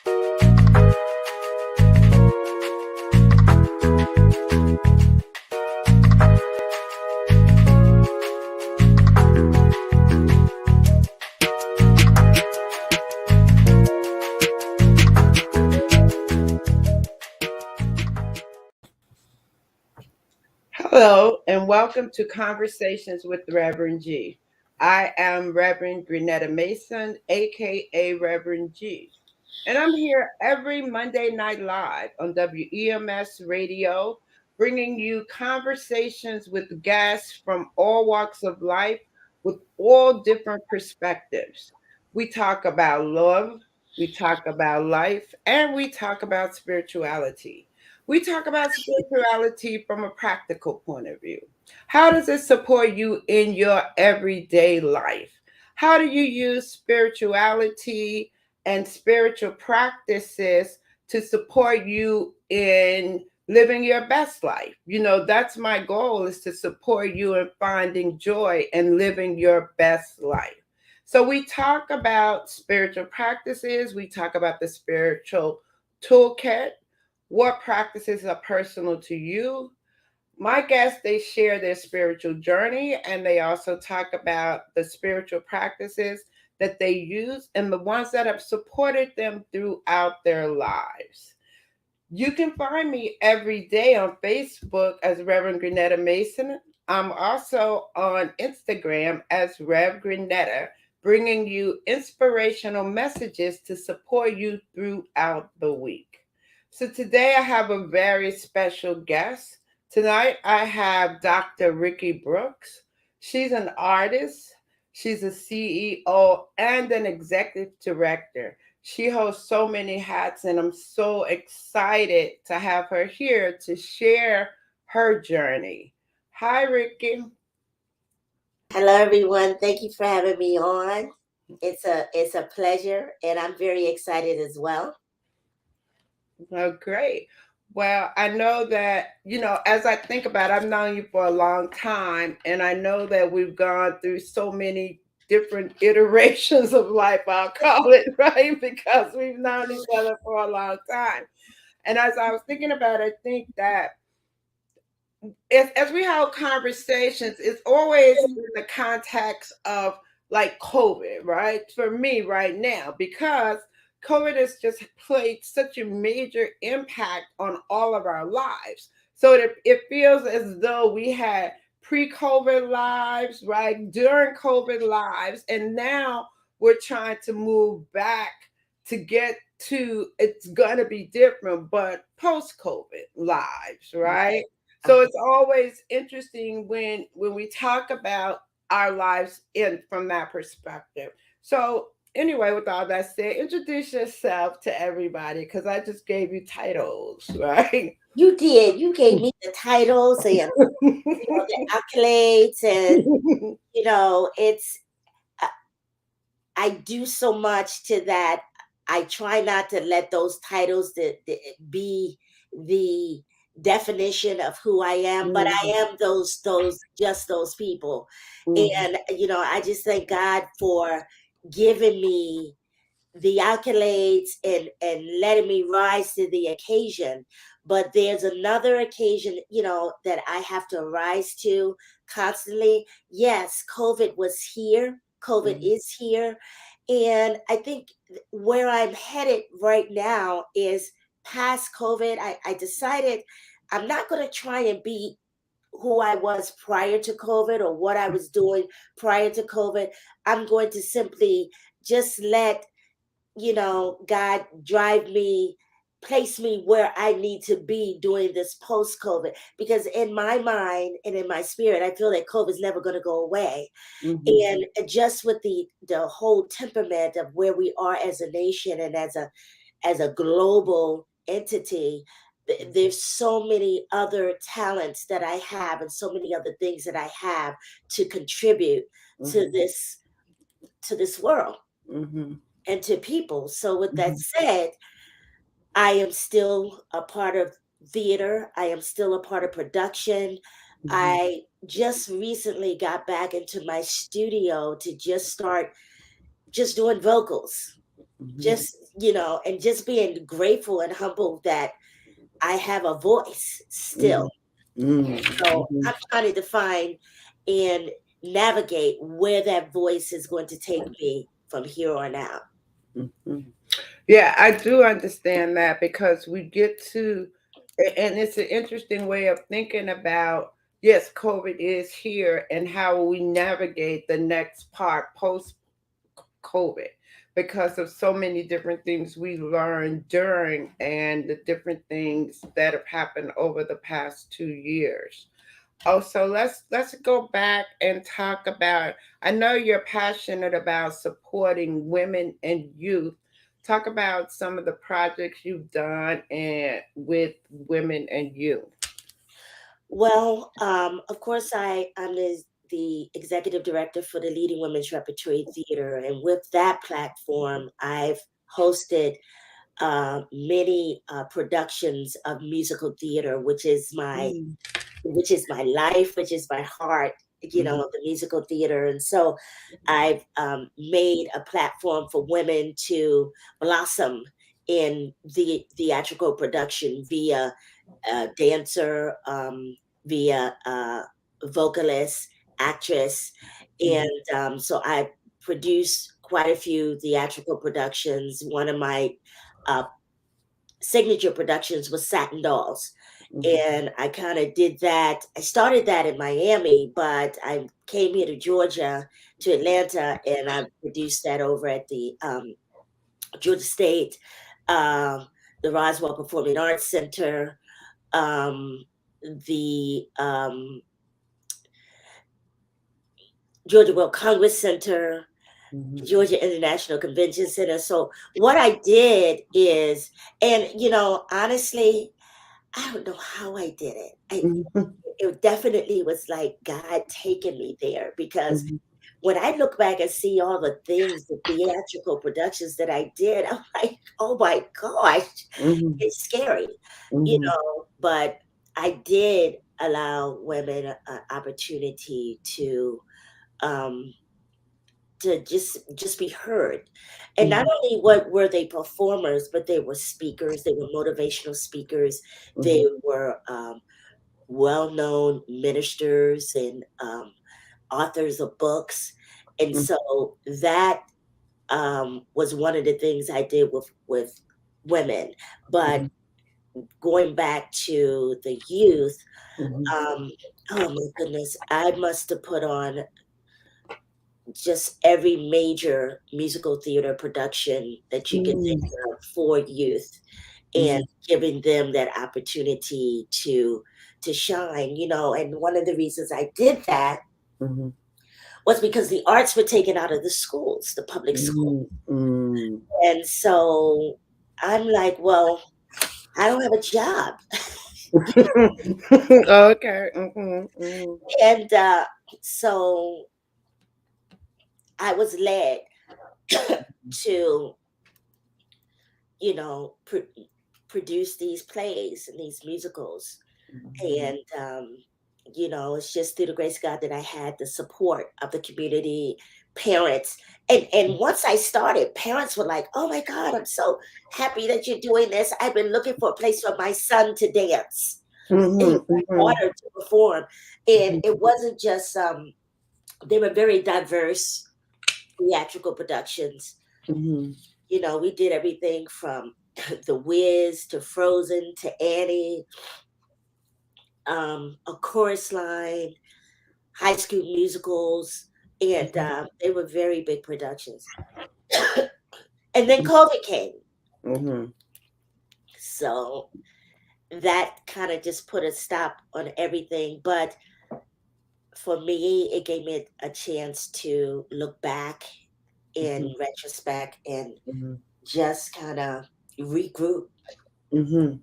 Hello, and welcome to Conversations with Reverend G. I am Reverend Grenetta Mason, aka Reverend G, and I'm here every Monday night live on WEMS Radio, bringing you conversations with guests from all walks of life with all different perspectives. We talk about love, we talk about life, and we talk about spirituality. We talk about spirituality from a practical point of view. How does it support you in your everyday life? How do you use spirituality and spiritual practices to support you in living your best life? That's my goal, is to support you in finding joy and living your best life. So we talk about spiritual practices, we talk about the spiritual toolkit, what practices are personal to you. My guests, they share their spiritual journey, and they also talk about the spiritual practices that they use and the ones that have supported them throughout their lives. You can find me every day on Facebook as Reverend Grenetta Mason. I'm also on Instagram as Rev Grenetta, bringing you inspirational messages to support you throughout the week. So today I have a very special guest. Tonight I have Dr. Riki Brooks. She's an artist, she's a CEO, and an executive director. She holds so many hats, and I'm so excited to have her here to share her journey. Hi, Riki. Hello, everyone. Thank you for having me on. It's a pleasure, and I'm very excited as well. Oh, great. Well, I know that, as I think about it, I've known you for a long time, and I know that we've gone through so many different iterations of life, I'll call it, right? Because we've known each other for a long time. And as I was thinking about it, I think that as we have conversations, it's always in the context of like COVID, right? For me right now, because COVID has just played such a major impact on all of our lives. So it feels as though we had pre-COVID lives, right? During COVID lives, and now we're trying to move back to get to, it's going to be different, but post-COVID lives, right? So it's always interesting when we talk about our lives in from that perspective. So anyway, with all that said, introduce yourself to everybody, because I just gave you titles, right? You did. You gave me the titles and the accolades, and it's I do so much to that. I try not to let those titles be the definition of who I am, but I am those people. And I just thank God for giving me the accolades and letting me rise to the occasion. But there's another occasion, that I have to rise to constantly. Yes, COVID was here. COVID is here. And I think where I'm headed right now is past COVID. I decided I'm not going to try and be who I was prior to COVID or what I was doing prior to COVID. I'm going to simply just let God drive me, place me where I need to be during this post COVID. Because in my mind and in my spirit, I feel that COVID is never going to go away. And just with the whole temperament of where we are as a nation and as a global entity, there's so many other talents that I have and so many other things that I have to contribute to this world and to people. So with that said, I am still a part of theater. I am still a part of production. I just recently got back into my studio to just start just doing vocals, just and just being grateful and humble that I have a voice still. Mhm. Mhm. So I'm trying to define and navigate where that voice is going to take me from here on out. Mhm. Yeah, I do understand that because we get to, and it's an interesting way of thinking about, yes, COVID is here and how we navigate the next part post COVID because of so many different things we learned during and the different things that have happened over the past 2 years. Oh, so let's go back and talk about. I know you're passionate about supporting women and youth. Talk about some of the projects you've done and with women and youth. Well, of course, I'm the executive director for the Leading Women's Repertory Theater, and with that platform, I've hosted many productions of musical theater, Mm, which is my life, which is my heart, mhm, of the musical theater. And so I've made a platform for women to blossom in the theatrical production via dancer, via vocalist, actress. mhm, And so I produce quite a few theatrical productions. One of my uh, signature productions was Satin Dolls. mhm, And I kind of did that. I started that in Miami, but I came here to Georgia, to Atlanta, and I produced that over at the Georgia State, um, the Roswell Performing Arts Center, um, the Georgia World Congress Center, mhm, Georgia International Convention Center. So what I did is, and honestly, I don't know how I did it. mhm, It definitely was like God taking me there, because mhm, when I look back and see all the things, the theatrical productions that I did, I'm like, oh my gosh, mhm, it's scary, mhm, but I did allow women an opportunity um, to just be heard. And not mhm, only what were they performers, but they were speakers, they were motivational speakers, they mhm, were well-known ministers and authors of books. And mhm, so that was one of the things I did with women. But mhm, going back to the youth, mhm, um, oh my goodness, I must have put on just every major musical theater production that you can think mhm, of for youth, and mhm, giving them that opportunity to shine. And one of the reasons I did that mhm, was because the arts were taken out of the schools, the public schools. mhm, mhm. And so I'm like, well, I don't have a job. Okay. Mhm, mhm, And so I was led to, you know, pr- produce these plays and these musicals. mhm, And, it's just through the grace of God that I had the support of the community, parents. And once I started, parents were like, oh my God, I'm so happy that you're doing this. I've been looking for a place for my son to dance and mhm, my mhm, daughter to perform. And mhm, it wasn't just, they were very diverse theatrical productions. mhm, We did everything from The Wiz to Frozen to Annie, a chorus line, High School Musicals, and they were very big productions. And then COVID came, mhm, so that kind of just put a stop on everything. But for me, it gave me a chance to look back in mhm, retrospect and mhm, just kind of regroup, mhm,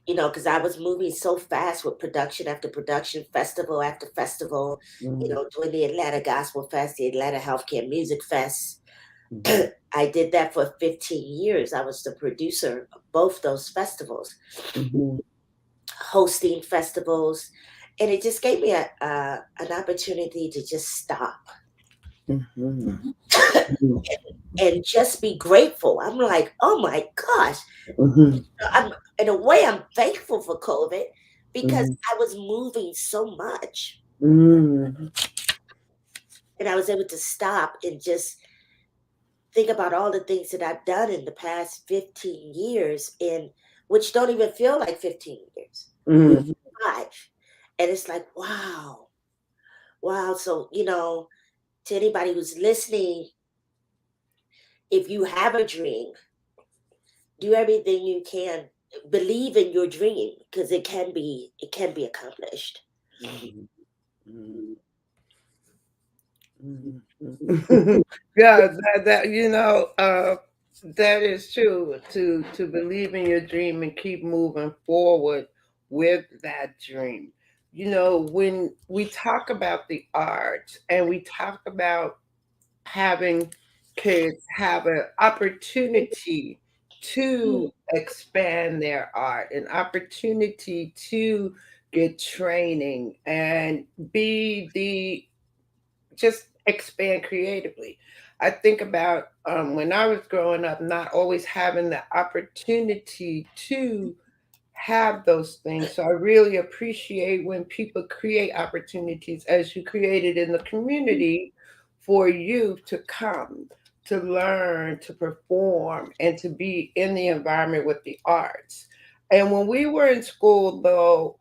because I was moving so fast with production after production, festival after festival, mhm, doing the Atlanta Gospel Fest, the Atlanta Healthcare Music Fest. mhm, I did that for 15 years. I was the producer of both those festivals, mhm, hosting festivals, and it just gave me an opportunity to just stop Mhm. and just be grateful. I'm like, oh my gosh. Mhm. I'm in a way I'm thankful for COVID because Mhm. I was moving so much Mhm. and I was able to stop and just think about all the things that I've done in the past 15 years and which don't even feel like 15 years. Maybe Mhm. 5. And it's like, wow. Wow. So, to anybody who's listening, if you have a dream, do everything you can. Believe in your dream because it can be accomplished. Mhm. Mhm. Mhm. Yeah, that is true. To believe in your dream and keep moving forward with that dream. When we talk about the arts and we talk about having kids have an opportunity to expand their art, an opportunity to get training and be the just expand creatively. I think about when I was growing up, not always having the opportunity to have those things. So I really appreciate when people create opportunities as you created in the community for youth to come, to learn, to perform, and to be in the environment with the arts. And when we were in school, though,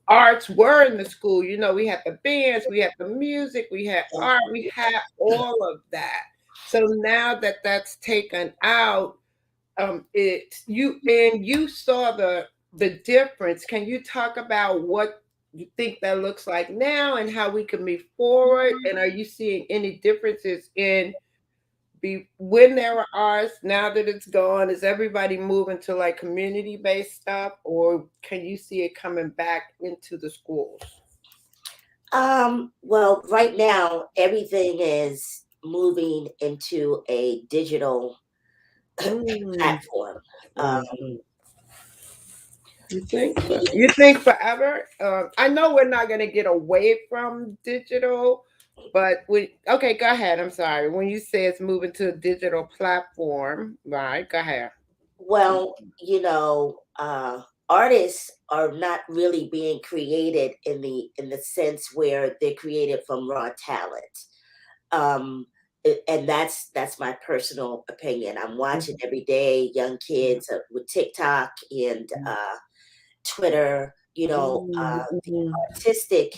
arts were in the school. We had the bands, we had the music, we had art, we had all of that. So now that that's taken out, you saw the difference. Can you talk about what you think that looks like now and how we can move forward? And are you seeing any differences in when there were arts, now that it's gone? Is everybody moving to like community based stuff, or can you see it coming back into the schools? Well, right now everything is moving into a digital Mm, platform. mhm. You think forever? I know we're not going to get away from digital, but okay, go ahead. I'm sorry. When you say it's moving to a digital platform, right? Go ahead. Well, artists are not really being created in the sense where they're created from raw talent. Um, and that's my personal opinion. I'm watching every day young kids with TikTok and Twitter. The Mm-hmm. artistic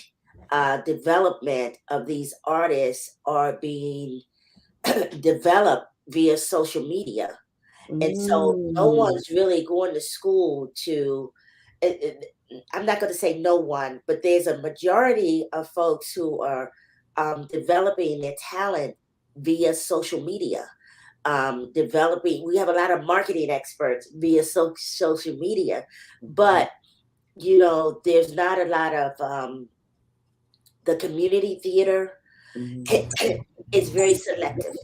development of these artists are being developed via social media. And so no Mm-hmm. one's really going to school to, I'm not going to say no one, but there's a majority of folks who are developing their talent via social media. We have a lot of marketing experts via social media, but there's not a lot of the community theater. It's very selective.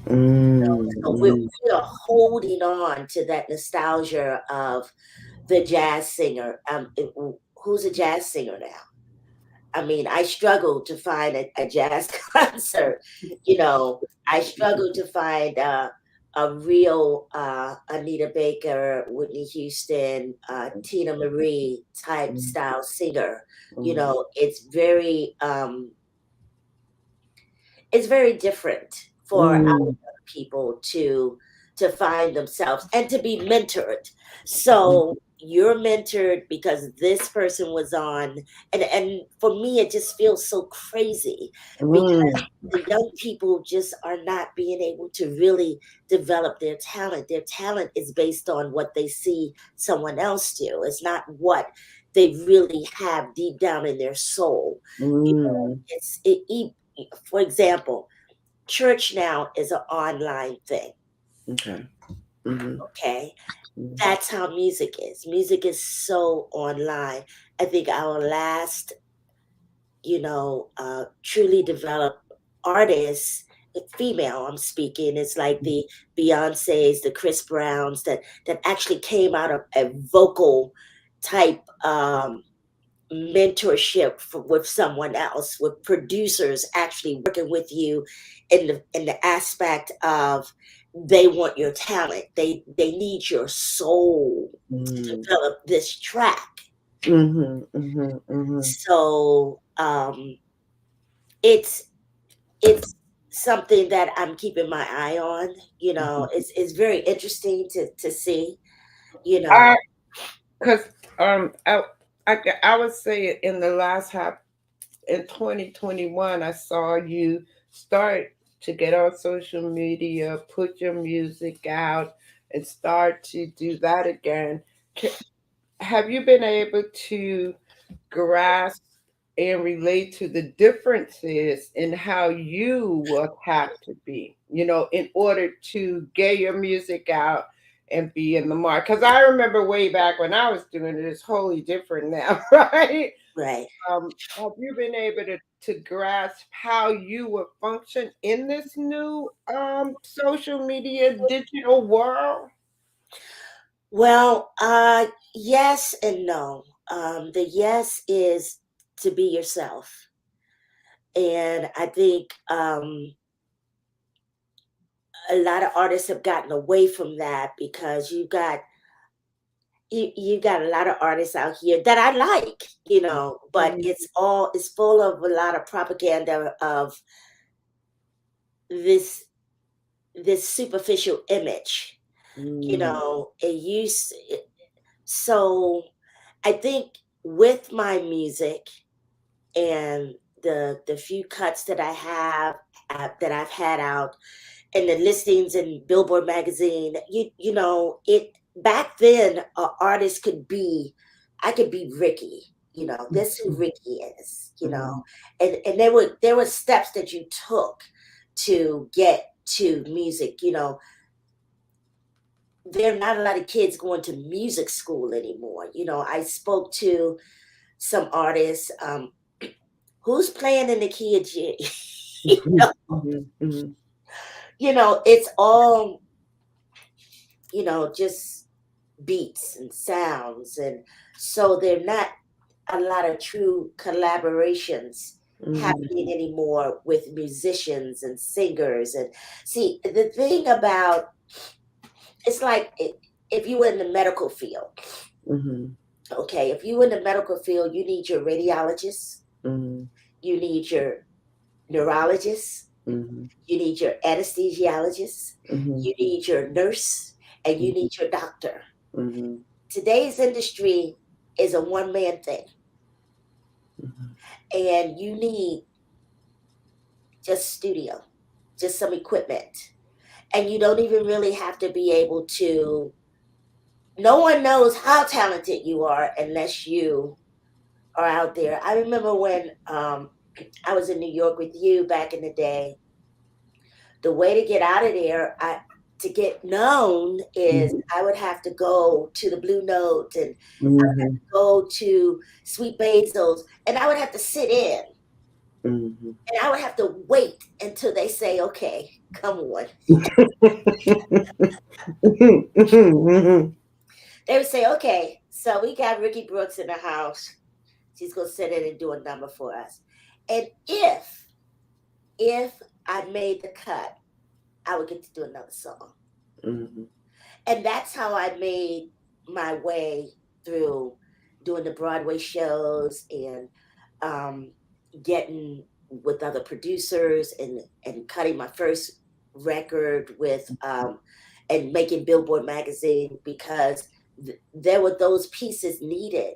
So we're, Mm-hmm. we are holding on to that nostalgia of the jazz singer. Who's a jazz singer now? I mean, I struggle to find a jazz concert. I struggle to find a real Anita Baker, Whitney Houston, Tina Marie type style singer. It's very different for our Mm-hmm. young people to find themselves and to be mentored. So you're mentored because this person was on, and for me it just feels so crazy because the young people just are not being able to really develop their talent. Their talent is based on what they see someone else do. It's not what they really have deep down in their soul. Mm-hmm. For example, church now is an online thing. Okay. Mm-hmm. Okay. That's how music is. Music is so online. I think our last, truly developed artists, female, I'm speaking, it's like the Beyoncé's, the Chris Browns that actually came out of a vocal type mentorship with someone else, with producers actually working with you in the aspect of they want your talent. They need your soul to Mm. develop this track. Mhm. Mhm. Mhm. So it's it's something that I'm keeping my eye on. You know, Mhm. it's very interesting to see. You know, I, cause I, I would say in the last half in 2021, I saw you start to get on social media, put your music out, and start to do that again. Have you been able to grasp and relate to the differences in how you will have to be, in order to get your music out and be in the market? Because I remember way back when I was doing it, it's wholly different now, right? right. Have you been able to grasp how you would function in this new social media digital world? Well, yes and no. The yes is to be yourself, and I think a lot of artists have gotten away from that because you got a lot of artists out here that I like, but Mhm. it's full of a lot of propaganda of this this superficial image. Mhm. So I think with my music and the few cuts that I have that I've had out and the listings in Billboard magazine, it back then an artist could be I could be Ricky, this who Ricky is, Mhm. and there were steps that you took to get to music. There are not a lot of kids going to music school anymore. I spoke to some artists, who's playing in the key of G. Mhm. Mhm. Mhm. It's all, just beats and sounds. And so they're not a lot of true collaborations Mhm. happening anymore with musicians and singers. And see, the thing about it's like if you were in the medical field, Mhm. okay, if you were in the medical field, you need your radiologist, Mhm. you need your neurologist, Mhm. you need your anesthesiologist, Mhm. you need your nurse, and you Mhm. need your doctor. Mhm. Today's industry is a one man thing, Mhm. and you need just studio, just some equipment. And you don't even really have to be able to, no one knows how talented you are unless you are out there. I remember when I was in New York with you back in the day, the way to get out of there, to get known is Mhm. I would have to go to the Blue Note and Mhm. go to Sweet Basil's, and I would have to sit in Mhm. and I would have to wait until they say, okay, come on. Mhm. They would say, okay, so we got Riki Brooks in the house. She's gonna sit in and do a number for us. And if I made the cut, I would get to do another song. Mhm. And that's how I made my way through doing the Broadway shows and um, getting with other producers and cutting my first record with and making Billboard magazine because there were those pieces needed,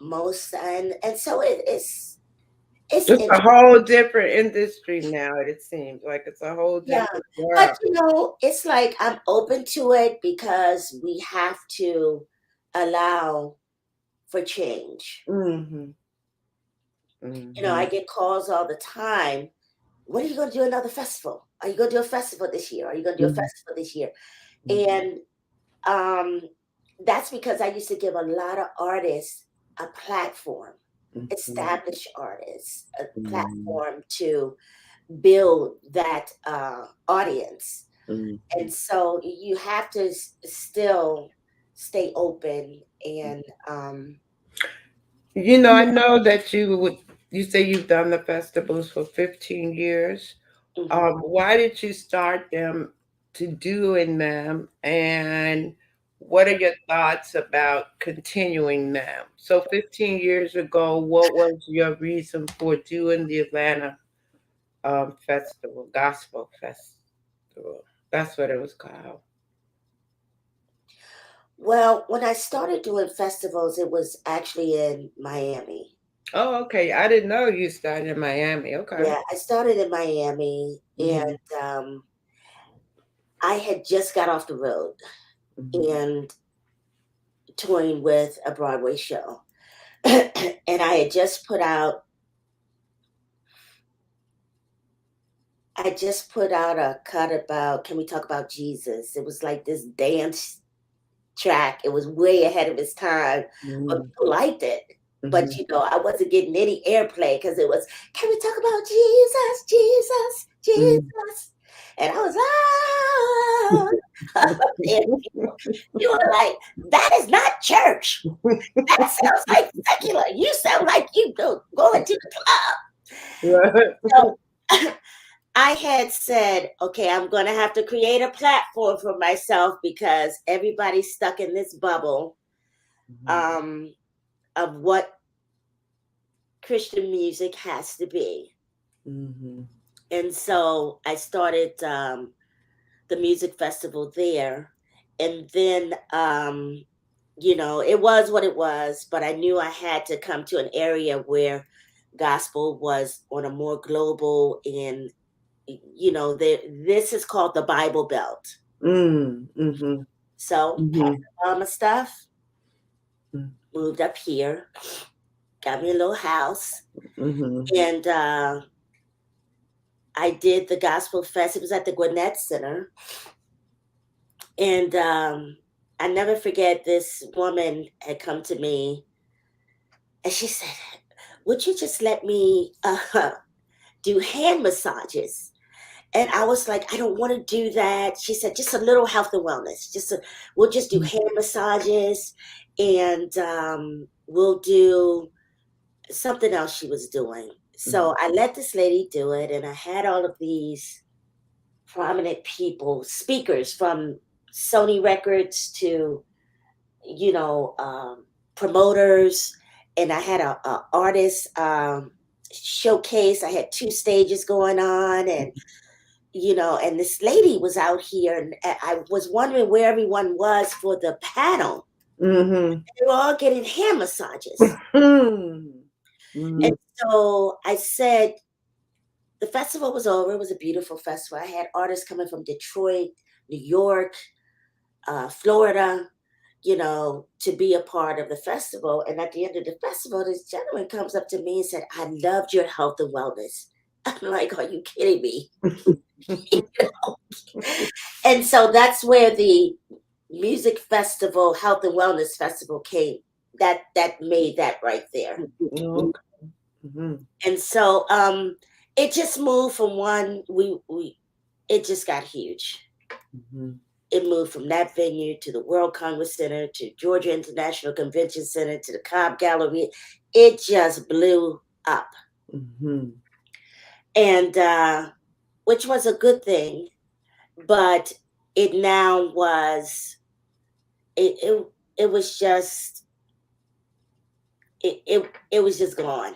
most and so it's It's a interesting. whole different industry now. It seems like it's a whole Yeah, different but world. it's like I'm open to it because we have to allow for change. Mhm. I Mhm. get calls all the time. When are you going to do another festival? Are you going to do a festival this year? Are you going to do a Mhm. festival this year? Mhm. And um, that's because I used to give a lot of artists a platform, Mhm. established artists, a Mhm. platform to build that audience. And Mhm. so you have to still stay open and I know that you say you've done the festivals for 15 years. Mhm. Why did you start them to doing them? And what are your thoughts about continuing them? So 15 years ago, what was your reason for doing the Atlanta festival, gospel festival? That's what it was called. Well, when I started doing festivals, it was actually in Miami. Oh, okay. I didn't know you started in Miami. Okay. Yeah, I started in Miami, and Hmm. I had just got off the road Hmm. and touring with a Broadway show. And I had just put out I just put out a cut about Can We Talk About Jesus? It was like this dance track. It was way ahead of its time, but Hmm. people liked it. But Hmm. I wasn't getting any airplay because it was, can we talk about Jesus, Jesus, Jesus? And I was and you were like, that is not church. That sounds like secular. You sound like you go going to the club. So I had said, okay, I'm going to have to create a platform for myself because everybody's stuck in this bubble um, of what Christian music has to be. Hmm. And so I started the music festival there. And then, it was what it was, but I knew I had to come to an area where gospel was on a more global and this is called the Bible Belt. Mm, mhm, So mhm, Mama stuff, mm, moved up here, got me a little house, mhm, and I did the Gospel Fest. It was at the Gwinnett Center, and I never forget this woman had come to me, and she said, "Would you just let me do hand massages?" And I was like, I don't want to do that. She said, just a little health and wellness. We'll just do mm, hand massages, and we'll do something else she was doing. mm, So I let this lady do it, and I had all of these prominent people, speakers from Sony Records to, you know, um, promoters, and I had a artist showcase. I had two stages going on, and this lady was out here, and I was wondering where everyone was for the panel. mhm, They were all getting hand massages. mhm, And mhm, so I said, the festival was over. It was a beautiful festival. I had artists coming from Detroit, New York, Florida, to be a part of the festival. And at the end of the festival, this gentleman comes up to me and said, I loved your health and wellness. I'm like, are you kidding me? And so that's where the music festival, health and wellness festival came. That made that right there. Okay. Mhm, And so it just moved from one we it just got huge. mhm, It moved from that venue to the World Congress Center to Georgia International Convention Center to the Cobb Gallery. It just blew up. mhm, And which was a good thing, but it now was it was just it was just gone.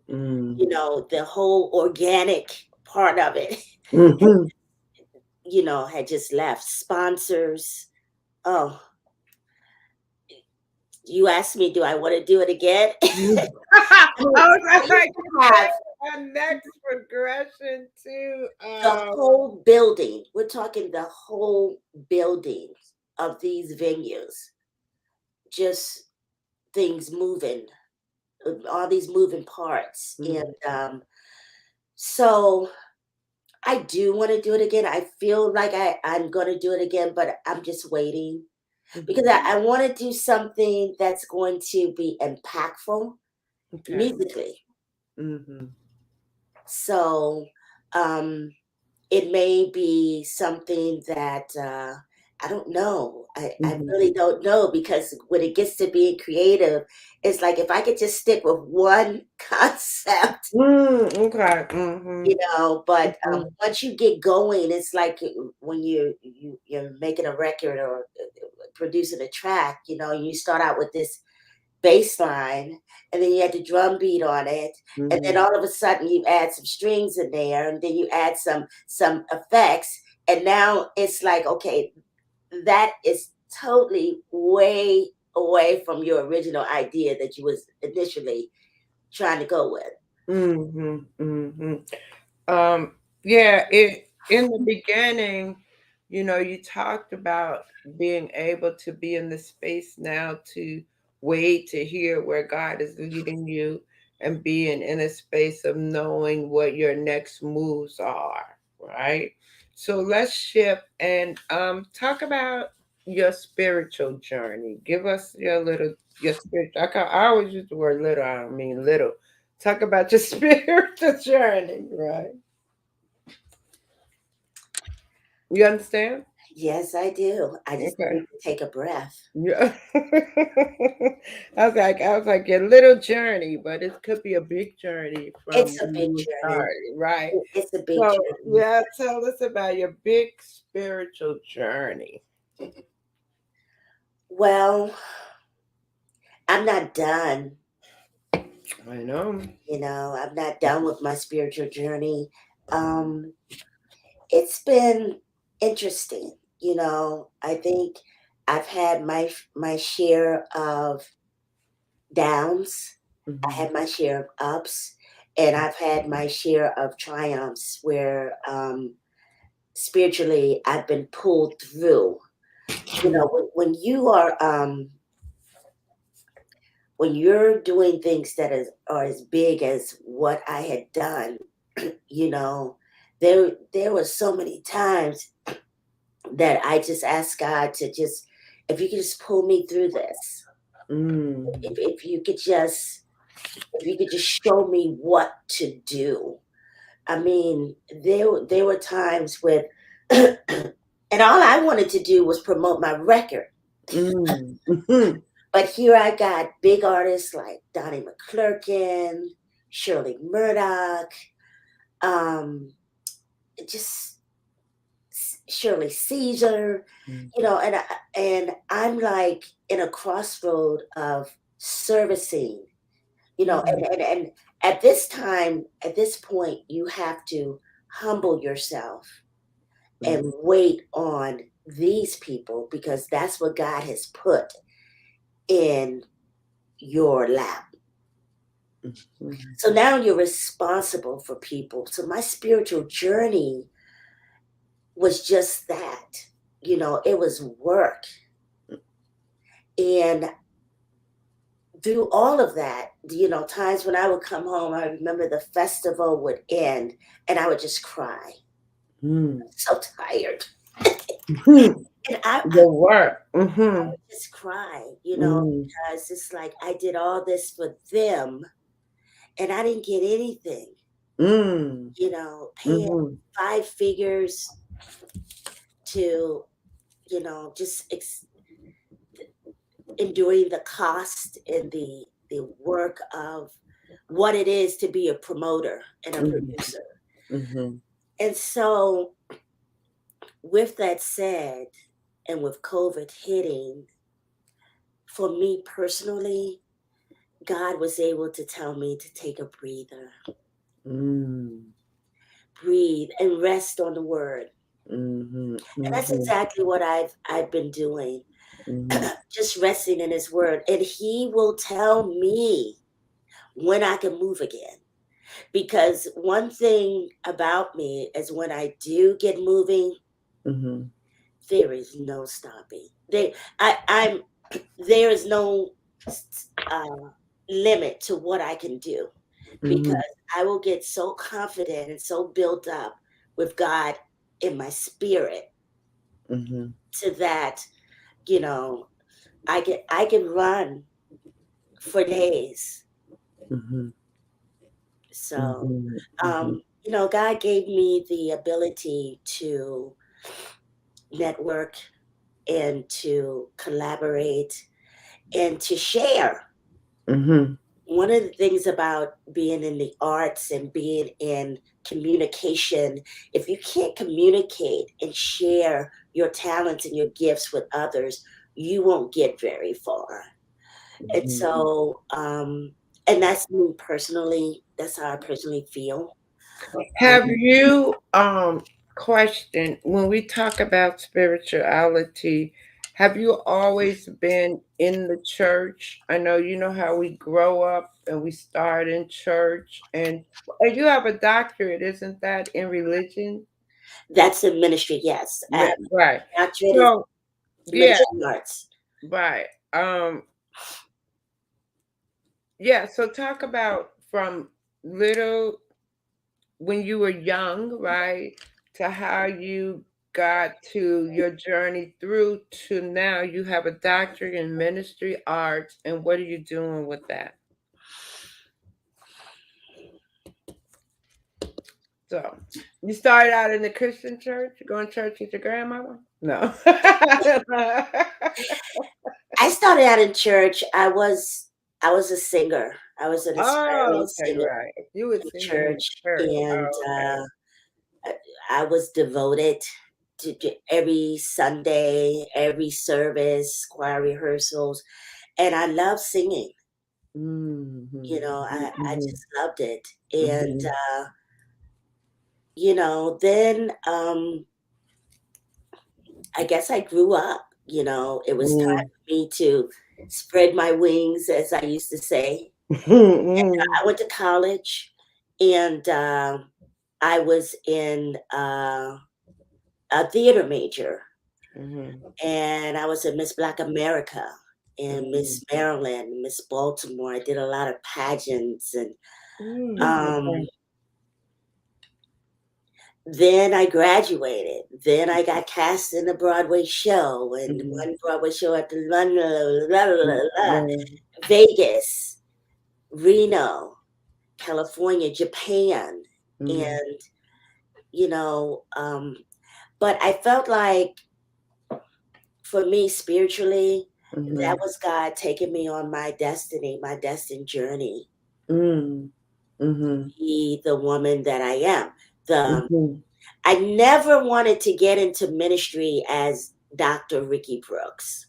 mm, The whole organic part of it, mhm. had just left. Sponsors. Oh, you asked me, do I want to do it again? I I mean, was I used like, to have our next progression to the whole building. We're talking the whole building of these venues. Just things moving, all these moving parts. mhm, And so I do want to do it again. I feel like I'm going to do it again, but I'm just waiting because mhm. I want to do something that's going to be impactful Okay. musically. Mhm, So um, it may be something that I don't know. I Mhm. really don't know because when it gets to being creative, it's like if I could just stick with one concept, Okay. Mhm. but Mhm. once you get going, it's like when you're making a record or producing a track, you start out with this bass line and then you add the drum beat on it, and then Mhm. all of a sudden you add some strings in there and then you add some effects, and now it's like, okay, that is totally way away from your original idea that you was initially trying to go with. Mhm. Mhm. Um, yeah, it in the beginning, you talked about being able to be in the space now to wait to hear where God is leading you and being in a space of knowing what your next moves are, right? So let's shift and talk about your spiritual journey. Give us your spiritual. I always use the word little. I don't mean little. Talk about your spiritual journey, right? You understand? Yes, I do. I just Okay. need to take a breath. Yeah. I was like your little journey, but it could be a big journey from It's a when big you journey. started, right? It's a big So journey. yeah, tell us about your big spiritual journey. Well, I'm not done. I know. I'm not done with my spiritual journey. Um, it's been interesting. I think I've had my share of downs. I Hmm. had my share of ups, and I've had my share of triumphs where spiritually I've been pulled through. When you're doing things that are as big as what I had done, you know, there were so many times that I just asked God to just, if you could just pull me through this, Mm. if you could just, if you could just show me what to do. I mean, there were times with, and all I wanted to do was promote my record. Mm. Mhm. But here I got big artists like Donnie McClurkin, Shirley Murdoch, um, just Shirley Caesar, and I'm like in a crossroad of servicing, and at this time, at this point, you have to humble yourself and Mm. wait on these people because that's what God has put in your lap. Mhm. So now you're responsible for people. So my spiritual journey was just that. It was work. And through all of that, times when I would come home, I remember the festival would end and I would just cry. Mm. So tired. Mhm. And I The work. Mm-hmm. would just cry, Mm. because it's like I did all this for them and I didn't get anything, Mm. paying Mm-hmm. five figures to, just enduring the cost and the work of what it is to be a promoter and a Mm-hmm. producer. Mm-hmm. And so, with that said, and with COVID hitting, for me personally, God was able to tell me to take a breather, Mm. breathe, and rest on the word. Mhm, And that's mhm, exactly what I've been doing, mhm, just resting in His word, and He will tell me when I can move again. Because one thing about me is when I do get moving, mhm, there is no stopping. I'm there is no uh, limit to what I can do because mhm, I will get so confident and so built up with God in my spirit mhm, to that, you know, I can run for days. mhm, So, mhm, mhm, God gave me the ability to network, and to collaborate and to share. Mm-hmm. One of the things about being in the arts and being in communication, if you can't communicate and share your talents and your gifts with others, you won't get very far. And Mm-hmm. so, and that's me personally. That's how I personally feel. Have you questioned when we talk about spirituality, have you always been in the church? I know you know how we grow up and we start in church and you have a doctorate, isn't that in religion? That's in ministry, yes. Right. Doctorate is So yeah, ministry arts. right. Yeah, so talk about from little when you were young, right, to how you got to your journey through to now you have a doctorate in ministry arts, and what are you doing with that? So, you started out in the Christian church, going to church with your grandmama? No. I started out in church. I was a singer. I was an Oh, aspiring okay, singer right. You were in singing in church, church. and Oh, okay. I I was devoted to every Sunday, every service, choir rehearsals, and I love singing. Mm-hmm. I Mm-hmm. just loved it, and Mm-hmm. then I guess I grew up. It was time for me to spread my wings, as I used to say. Mm-hmm. I went to college, and I was in a theater major, Mm-hmm. and I was in Miss Black America and Mm-hmm. Miss Maryland, Miss Baltimore. I did a lot of pageants, and um, Mm-hmm. then I graduated. Then I got cast in a Broadway show, and Mhm. one Broadway show at the London, Right. Vegas, Reno, California, Japan, Mhm. and you know, um, but I felt like for me spiritually, that Mhm. was God taking me on my destiny, my destined journey. Mm. Mhm. Be the woman that I am. The Mhm. I never wanted to get into ministry as Dr. Riki Brooks.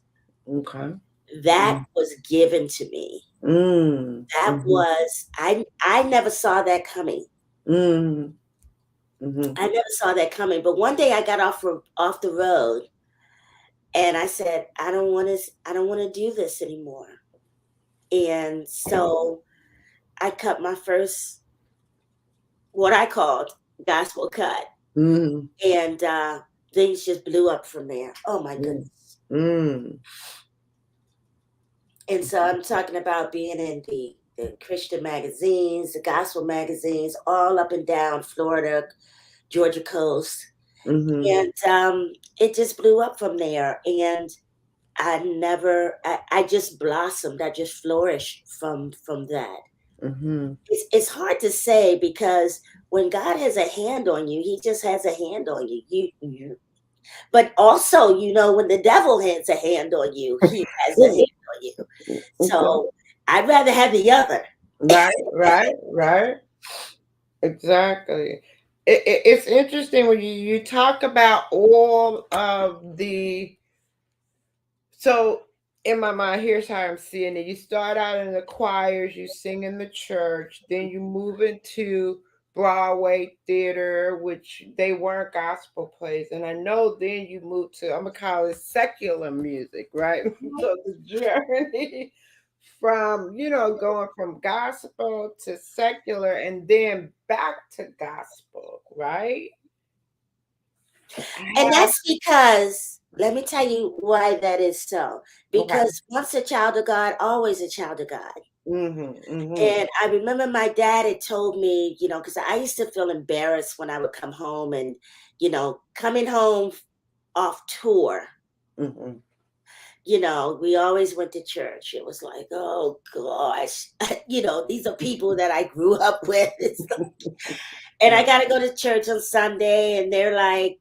Okay. That Mm. was given to me. Mm. That Mhm. was I never saw that coming. Mhm. Mhm. I never saw that coming. But one day I got off the road and I said, I don't want to do this anymore. And so I cut my first what I called gospel cut. Mhm. And things just blew up from there. Oh my Mm. goodness. Mm. And so I'm talking about being in the Christian magazines, the gospel magazines, all up and down Florida, Georgia coast. Mhm. And it just blew up from there. And I just blossomed. I just flourished from that. Mhm. It's hard to say because when God has a hand on you, he just has a hand on you. But also, when the devil has a hand on you, he has a hand on you. Okay. So I'd rather have the other. Right, right, right. Exactly. It's interesting when you talk about all of the so in my mind, here's how I'm seeing it. You start out in the choirs, you sing in the church, then you move into Broadway theater, which they weren't gospel plays. And I know then you move to, I'm gonna call it secular music, right? So the journey from, going from gospel to secular and then back to gospel, right? And How, that's because, let me tell you why that is so. okay. Because once a child of God, always a child of God. Mm-hmm, mm-hmm, And I remember my dad had told me, because I used to feel embarrassed when I would come home and, coming home off tour, mm-hmm. we always went to church. It was like, oh gosh, these are people that I grew up with. And I got to go to church on Sunday, and they're like,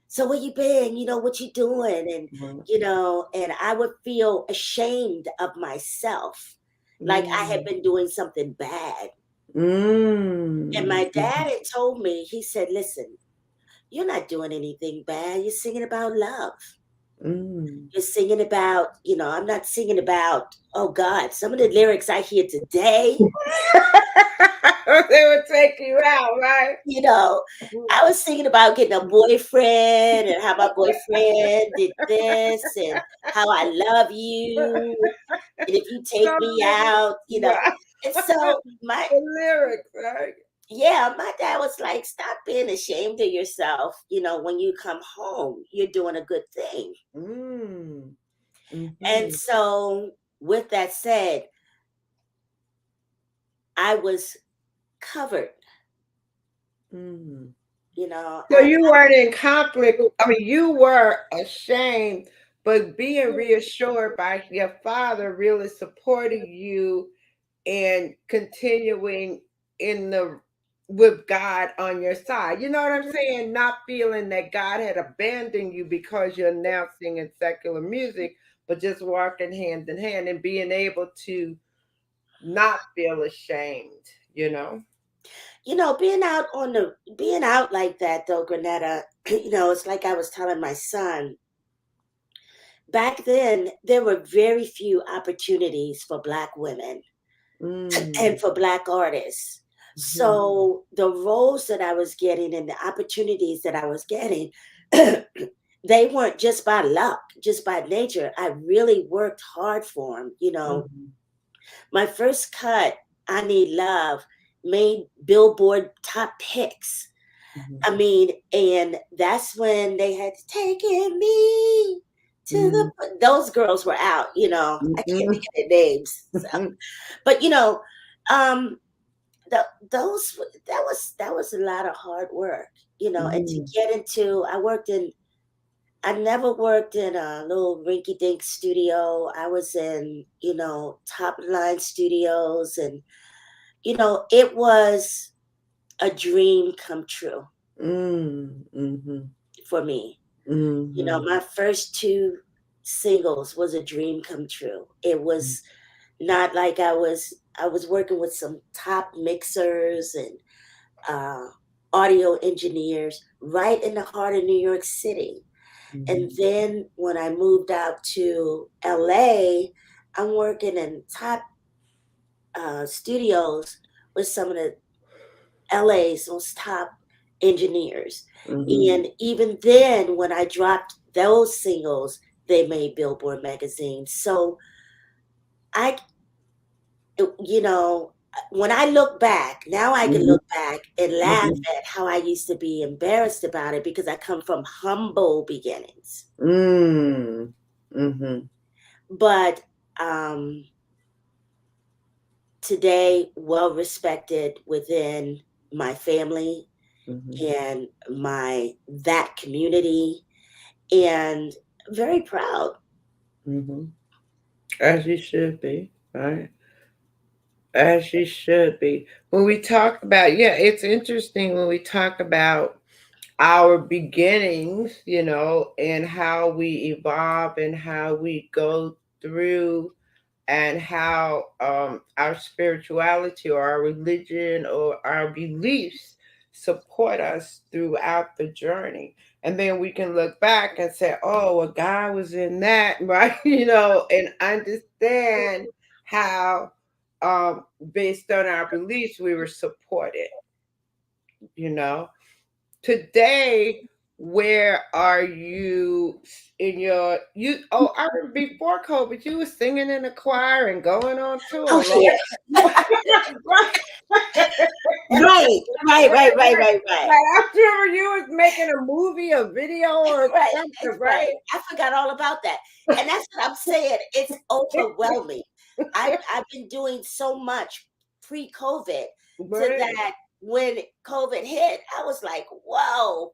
so where you been? What you doing? And, Mhm. and I would feel ashamed of myself, like I had Mm. been doing something bad. And Mm. my dad had told me, he said, listen, you're not doing anything bad. You're singing about love. Mm. You're singing about, I'm not singing about, oh God, some of the lyrics I hear today, They would take you out, right? you know, I was thinking about getting a boyfriend and how my boyfriend did this and how I love you. And if you So take me many, out. right? And so The lyrics, right? my dad was like, stop being ashamed of yourself. When you come home, you're doing a good thing. Mm. And Mm-hmm. so, with that said, I was covered. Mm. You know, So I, you weren't in conflict. I mean, you were ashamed, but being reassured by your father really supporting you and continuing in the with God on your side. You know what I'm saying? Not feeling that God had abandoned you because you're now singing secular music, but just walking hand in hand and being able to not feel ashamed, you know? being out like that though, Granetta, it's like I was telling my son. Back then, there were very few opportunities for Black women and Mm. for Black artists. Mhm. So the roles that I was getting and the opportunities that I was getting, they weren't just by luck, just by nature. I really worked hard for them. Mhm. My first cut, I Need Love, made Billboard top picks. Mhm. I mean, and that's when they had taken me to Mhm. those girls were out, I can't think Mhm. of their names. So, but um, those that was a lot of hard work, and to Mhm. get into, I never worked in a little rinky dink studio. I was in, top line studios, and, it was a dream come true Mm. Mhm. for me. Mhm. My first two singles was a dream come true. It was not like I was working with some top mixers and uh, audio engineers right in the heart of New York City. And Mhm. then when I moved out to LA, I'm working in top studios with some of the LA's most top engineers. Mhm. And even then, when I dropped those singles, they made Billboard magazine. So I, you know, when I look back, now I can Mhm. look back and laugh Mhm. at how I used to be embarrassed about it because I come from humble beginnings. Mm. Mhm. But um, today, well respected within my family Mhm. and that community, and very proud. Mhm. As you should be, right? As you should be. When we talk about, yeah, it's interesting when we talk about our beginnings, and how we evolve and how we go through and how our spirituality or our religion or our beliefs support us throughout the journey. And then we can look back and say, oh, well, God was in that, right? And understand how, based on our beliefs, we were supported, you know today. Where are you in your you oh I remember before COVID you were singing in a choir and going on Oh tour, yeah. right? Right. Right, right, right, right, right, right. Right. I remember you was making a movie, a video, or Right, something, it's right. right? I forgot all about that. And that's what I'm saying. It's overwhelming. I've been doing so much pre-COVID to Right. that when COVID hit, I was like, whoa,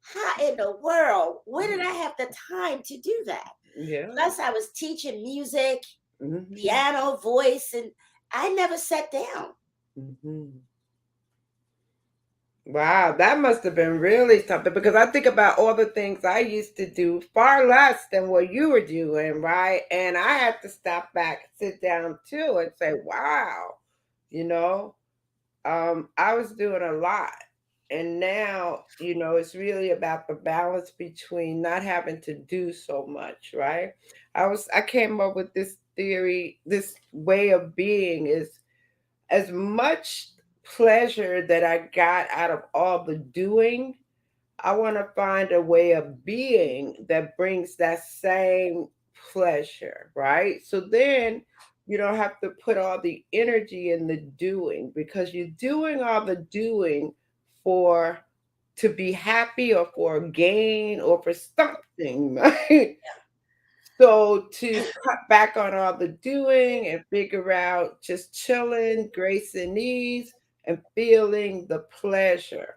how in the world? Where did I have the time to do that? Yeah. Plus, I was teaching music, Hmm. piano, voice, and I never sat down. Hmm. Wow, that must have been really something because I think about all the things I used to do far less than what you were doing, right? And I had to stop back, sit down too, and say, wow, you know, I was doing a lot. And now, it's really about the balance between not having to do so much, right? I came up with this theory, this way of being is as much pleasure that I got out of all the doing, I want to find a way of being that brings that same pleasure, right? So then you don't have to put all the energy in the doing because you're doing all the doing for to be happy or for a gain or for something, right? So to cut back on all the doing and figure out just chilling, grace and ease, and feeling the pleasure.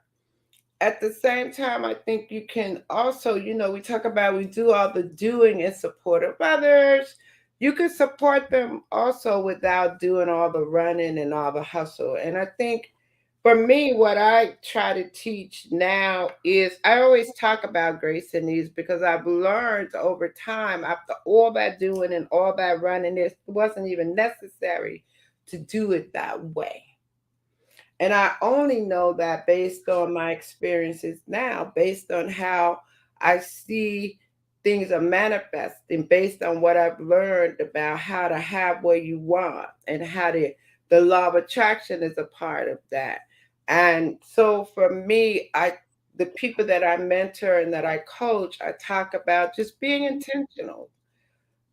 At the same time, I think you can also, we talk about we do all the doing in support of others. You can support them also without doing all the running and all the hustle. And I think for me, what I try to teach now is I always talk about grace and ease because I've learned over time after all that doing and all that running, it wasn't even necessary to do it that way. And I only know that based on my experiences now, based on how I see things are manifesting, based on what I've learned about how to have what you want and how the law of attraction is a part of that. And so for me, the people that I mentor and that I coach, I talk about just being intentional.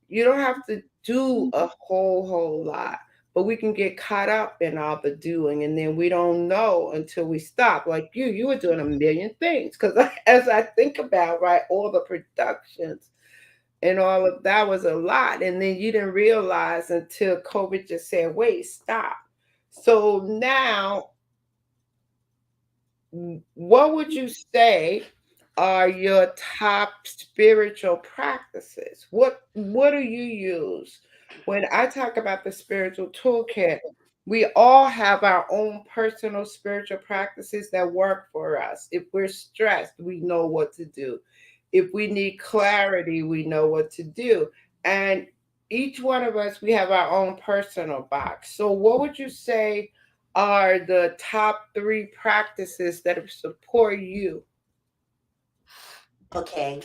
You don't have to do a whole lot, but we can get caught up in all the doing, and then we don't know until we stop. Like you were doing a million things because as I think about right, all the productions and all of that was a lot, and then you didn't realize until COVID just said, "Wait, stop." So now what would you say are your top spiritual practices? What do you use? When I talk about the spiritual toolkit, we all have our own personal spiritual practices that work for us. If we're stressed, we know what to do. If we need clarity, we know what to do. And each one of us, we have our own personal box. So what would you say are the top three practices that support you? Okay,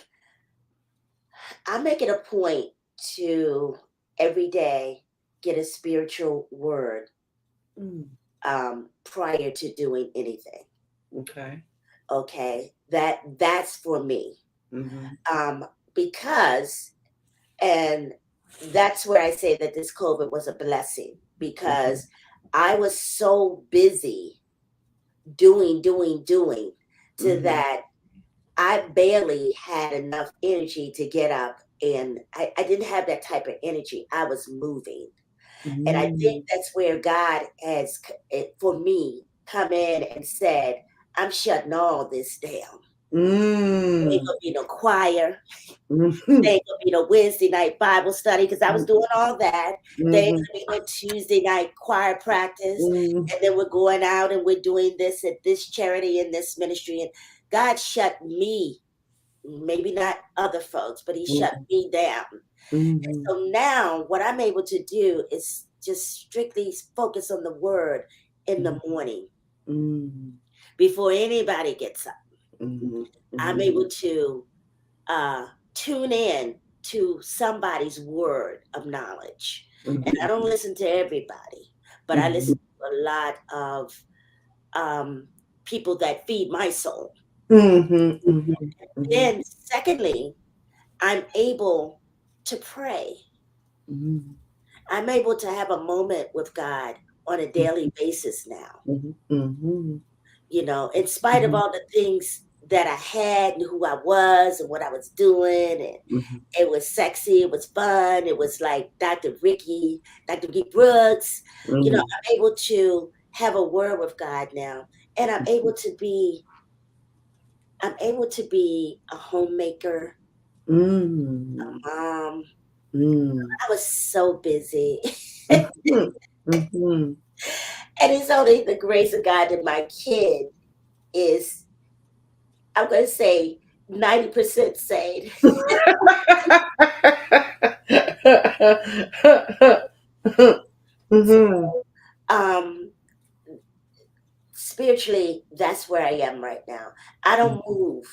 I make it a point to every day get a spiritual word Mm, prior to doing anything. okay. Okay, that's for me. Mm-hmm. Um, because and that's where I say that this COVID was a blessing Mm-hmm. because I was so busy doing to Mm-hmm. that I barely had enough energy to get up, and I didn't have that type of energy. I was moving. And I think Mm, that's where God has, for me, come in and said, I'm shutting all this down. There ain't mm, gonna be no choir. mhm, There ain't gonna be no Wednesday night Bible study because I was doing all that. There ain't mhm, gonna be no Tuesday night choir practice. mm, And then we're going out and we're doing this at this charity and this ministry. And God shut me, maybe not other folks, but He shut mhm, me down. mhm, So now what I'm able to do is just strictly focus on the word in the morning mhm, before anybody gets up. mhm, I'm mhm, able to uh, tune in to somebody's word of knowledge. And I don't listen to everybody, but I mhm, listen to a lot of um, people that feed my soul. mhm, mhm, mhm, Then, secondly, I'm able to pray. mhm, I'm able to have a moment with God on a daily basis now. mhm, mhm, In spite of mhm, all the things that I had and who I was and what I was doing, and mhm, it was sexy, it was fun, it was like Dr. Riki Brooks. mhm, I'm able to have a word with God now, and I'm able to be a homemaker, a mhm, mom. mhm, I was so busy. mhm, mhm, And it's only the grace of God that my kid is, I'm going to say, 90% sane. Mhm. um, Spiritually, that's where I am right now. I don't move.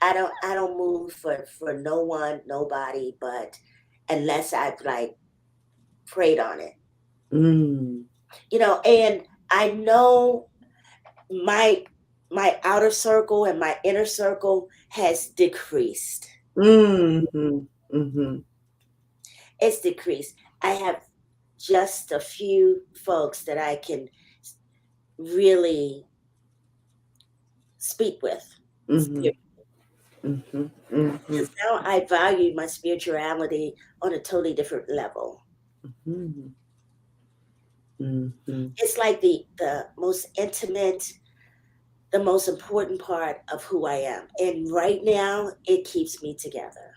I don't move for no one, nobody, but unless I've like prayed on it. Mm. And I know my my outer circle and my inner circle has decreased. Mhm. Mhm. It's decreased. I have just a few folks that I can really speak with. Mhm. Mhm. Mhm. Because now I value my spirituality on a totally different level. Mhm. Mhm. It's like the most intimate, the most important part of who I am. And right now, it keeps me together.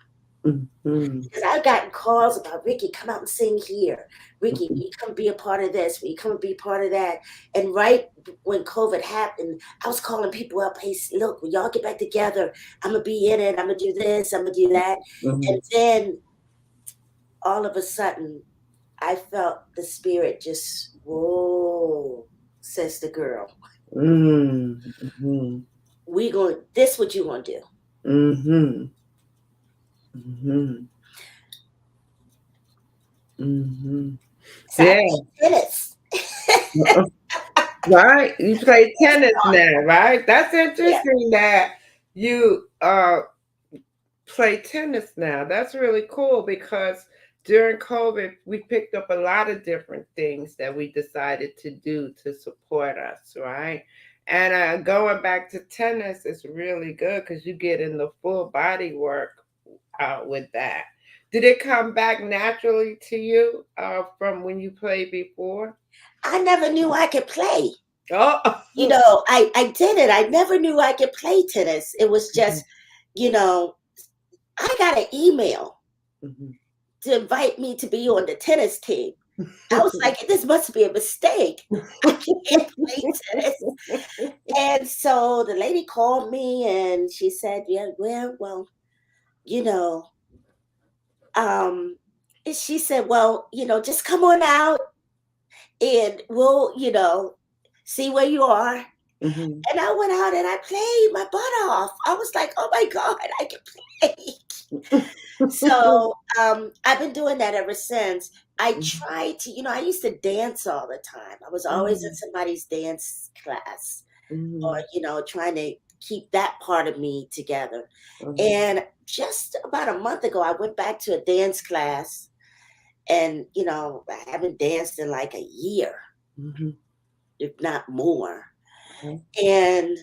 Mhm. Because I've gotten calls about, Riki, come out and sing here. Riki, will you come be a part of this? Will you come and be part of that? And right when COVID happened, I was calling people up, hey, look, when y'all get back together, I'm going to be in it. I'm going to do this. I'm going to do that. And Mhm. then all of a sudden, I felt the spirit just, whoa, says the girl. Mhm. This what you going to do. Mhm. Mhm. Mhm. So I Yeah. play tennis. Right. You play tennis now, right? That's Yeah. interesting that you play tennis now. That's really cool because during COVID, we picked up a lot of different things that we decided to do to support us, right? And going back to tennis is really good because you get in the full body work with that. Did it come back naturally to you from when you played before? I never knew I could play. Oh. I did it. I never knew I could play tennis. It was just, you know, I got an email Mhm. to invite me to be on the tennis team. I was like, this must be a mistake. I can't play tennis. And so the lady called me and she said, yeah, well, you know, um, and she said, well, just come on out and we'll, see where you are. Mhm. And I went out and I played my butt off. I was like, oh my God, I can play. So I've been doing that ever since. I tried to, I used to dance all the time. I was always in Mhm. somebody's dance class or, Mhm. trying to keep that part of me together. Mhm. And just about a month ago, I went back to a dance class and, I haven't danced in like a year, Mhm. if not more. Mhm. And,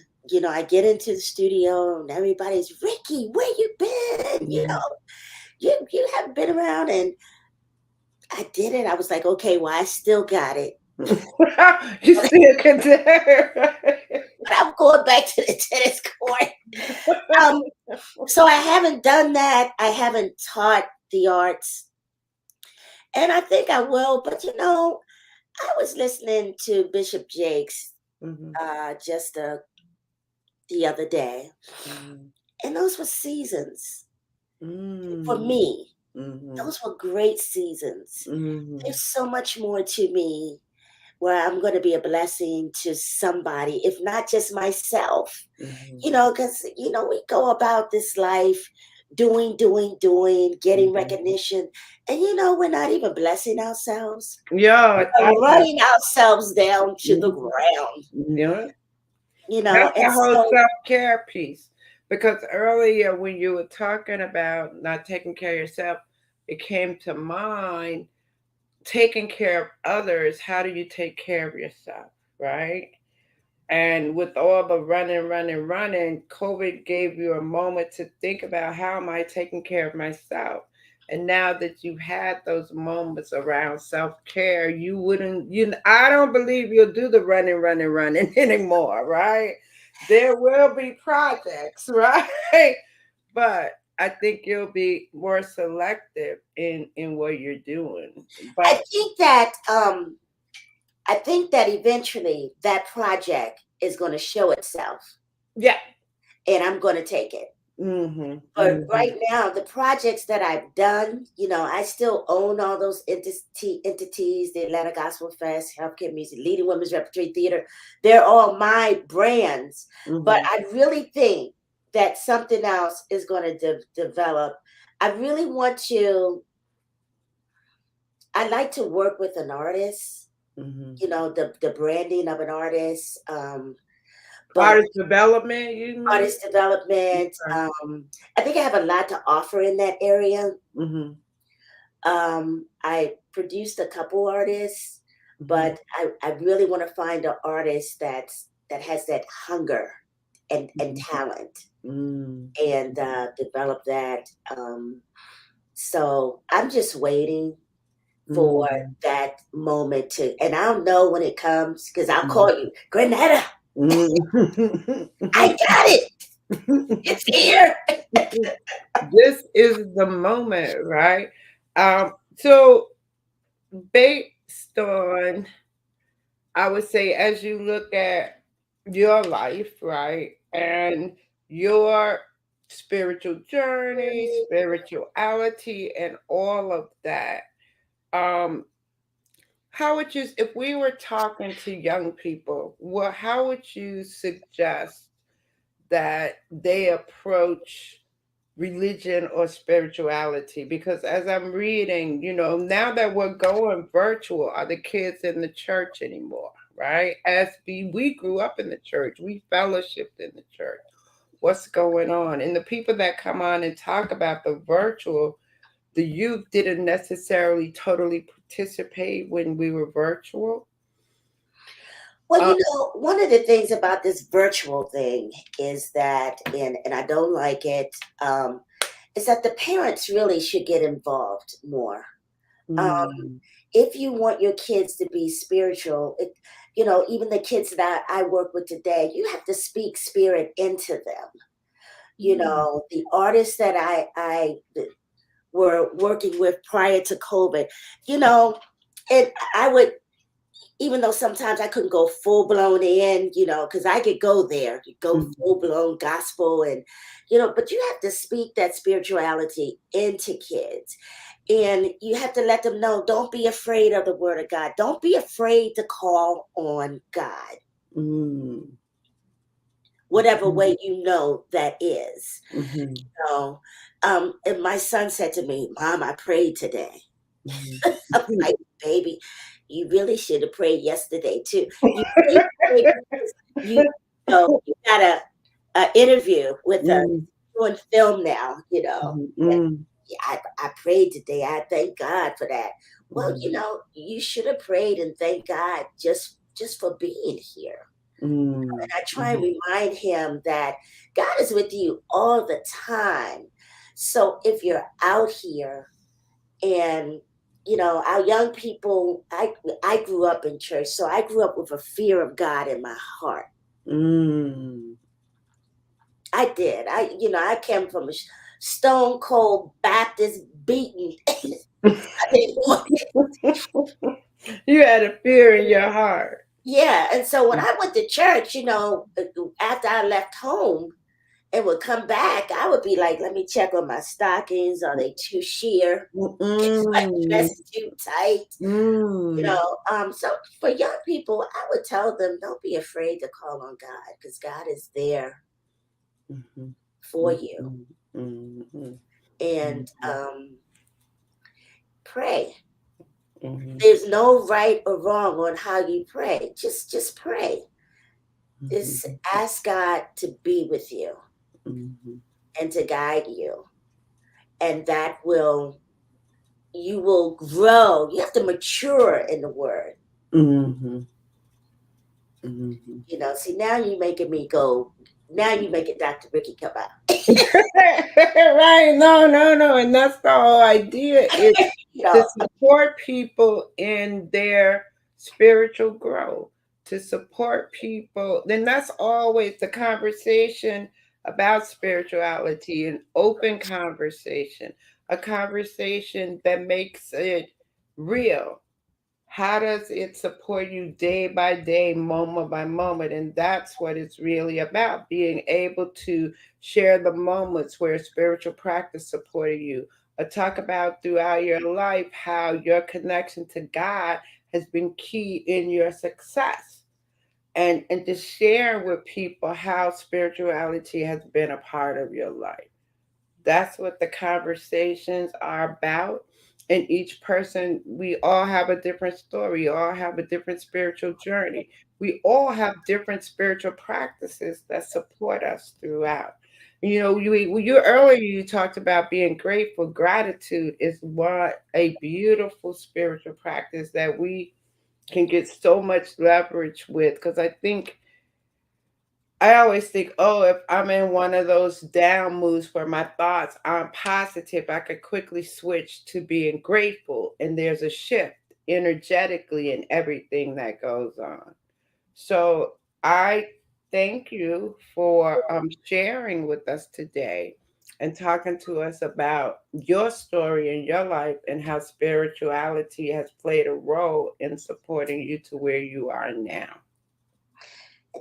I get into the studio and everybody's, Riki, where you been? Mhm. You haven't been around. And I did it. I was like, okay, well, I still got it. You still can do it. But I'm going back to the tennis court. Um, so I haven't done that. I haven't taught the arts. And I think I will. But, I was listening to Bishop Jakes Mhm. just the other day. Mhm. And those were seasons for Mm. me. Mhm. Those were great seasons. Mhm. There's so much more to me where I'm going to be a blessing to somebody, if not just myself. Mhm. Because, we go about this life doing, getting Mhm. recognition. And, we're not even blessing ourselves. Yeah, I We're know. running ourselves down to the Mhm. ground, Yeah. That's and the whole so self-care piece. Because earlier when you were talking about not taking care of yourself, it came to mind taking care of others. How do you take care of yourself, right? And with all the running, COVID gave you a moment to think about how am I taking care of myself? And now that you've had those moments around self-care, you wouldn't, I don't believe you'll do the running anymore, right? There will be projects, right? But I think you'll be more selective in what you're doing. I But think that eventually that project is going to show itself, Yeah. and I'm going to take it. Mm-hmm. But Mm-hmm. right now, the projects that I've done, I still own all those entities, the Atlanta Gospel Fest, Healthcare Music, Leading Women's Repertory Theater. They're all my brands. But Mm-hmm. I really think that something else is going to develop. I really want to, I like to work with an artist, Mm-hmm. the branding of an artist. But Artist development, you mean? artist development, Okay. I think I have a lot to offer in that area. Mm-hmm. I produced a couple artists, Mm-hmm. but I really want to find an artist that has that hunger and talent, Mm-hmm. and develop that. So I'm just waiting for Mm-hmm. that moment to, and I'll know when it comes because I'll Mm-hmm. call you, Granetta. I Mm-hmm. got it. It's here. This is the moment, right? So based on, I would say, as you look at your life, right, and your spiritual journey, spirituality, and all of that, um, how would you, if we were talking to young people, well, how would you suggest that they approach religion or spirituality? Because as I'm reading, now that we're going virtual, are the kids in the church anymore? Right? As we grew up in the church, we fellowshipped in the church. What's going on? And the people that come on and talk about the virtual, the youth didn't necessarily totally participate when we were virtual. Well, Uh, one of the things about this virtual thing is that, and I don't like it, is that the parents really should get involved more. Um, mm, if you want your kids to be spiritual, even the kids that I work with today, you have to speak spirit into them. mm, The artists that I were working with prior to COVID, you know, and I would, even though sometimes I couldn't go full blown in, because I could go there, go mm, full blown gospel, and but you have to speak that spirituality into kids, and you have to let them know, don't be afraid of the word of God, don't be afraid to call on God, mm, whatever mm, way that is. mhm, And my son said to me, Mom, I prayed today. mhm. I'm like, baby, you really should have prayed yesterday too. You really prayed because you got a interview with us Mm, doing film now, mhm, and mm, yeah, I prayed today. I thank God for that. Well, mhm, you should have prayed and thank God just for being here. mm, And I try and mhm, remind him that God is with you all the time. So if you're out here, and our young people, I grew up in church, so I grew up with a fear of God in my heart. mm. I did. I came from a stone cold Baptist beaten. I didn't want it. You had a fear in your heart. Yeah, and so when I went to church, after I left home and would come back, I would be like, let me check on my stockings. Are they too sheer? Is my Mm, dress too tight? mm, So for young people, I would tell them, don't be afraid to call on God, because God is there mhm, for you. mhm, mhm, And mhm, pray. mhm, There's no right or wrong on how you pray. Just pray. Just mhm, ask God to be with you mhm, and to guide you. And you will grow. You have to mature in the word. mhm, mhm. See, now you making me go, now you making Dr. Ricky come out. Right. No, no, no. And that's the whole idea, is you to know, support people in their spiritual growth, to support people. Then that's always the conversation about spirituality, an open conversation, a conversation that makes it real. How does it support you day by day, moment by moment? And that's what it's really about, being able to share the moments where spiritual practice supported you. Talk about throughout your life how your connection to God has been key in your success. And to share with people how spirituality has been a part of your life. That's what the conversations are about. And each person, we all have a different story. We all have a different spiritual journey. We all have different spiritual practices that support us throughout. You know, you earlier you talked about being grateful. Gratitude is what a beautiful spiritual practice that we can get so much leverage with. Because I always think, oh, if I'm in one of those down moods where my thoughts aren't positive, I could quickly switch to being grateful. And there's a shift energetically in everything that goes on. So I thank you for sharing with us today and talking to us about your story and your life and how spirituality has played a role in supporting you to where you are now.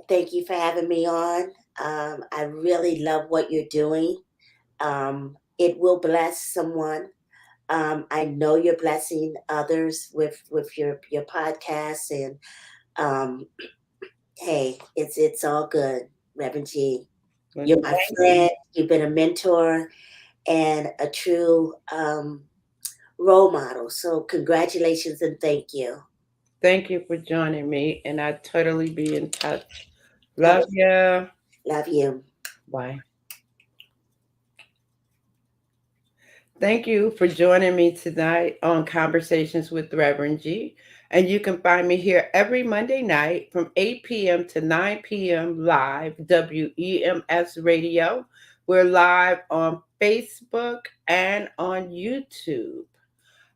Thank you for having me on. I really love what you're doing. It will bless someone. I know you're blessing others with your podcast, and um, hey, it's all good, Reverend G. Well, You're my thank you. friend. You've been a mentor and a true role model. So congratulations and thank you. Thank you for joining me, and I totally be in touch. Okay, Love ya. love you. Bye. Thank you for joining me tonight on Conversations with Reverend G. And you can find me here every Monday night from 8 p.m. to 9 p.m. live, WEMS Radio. We're live on Facebook and on YouTube.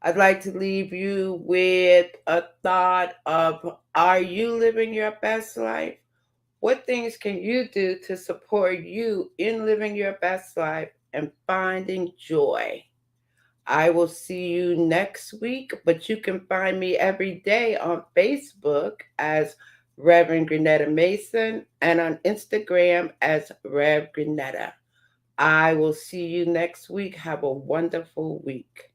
I'd like to leave you with a thought of, are you living your best life? What things can you do to support you in living your best life and finding joy? I will see you next week, but you can find me every day on Facebook as Reverend Grenetta Mason and on Instagram as Rev Grenetta. I will see you next week. Have a wonderful week.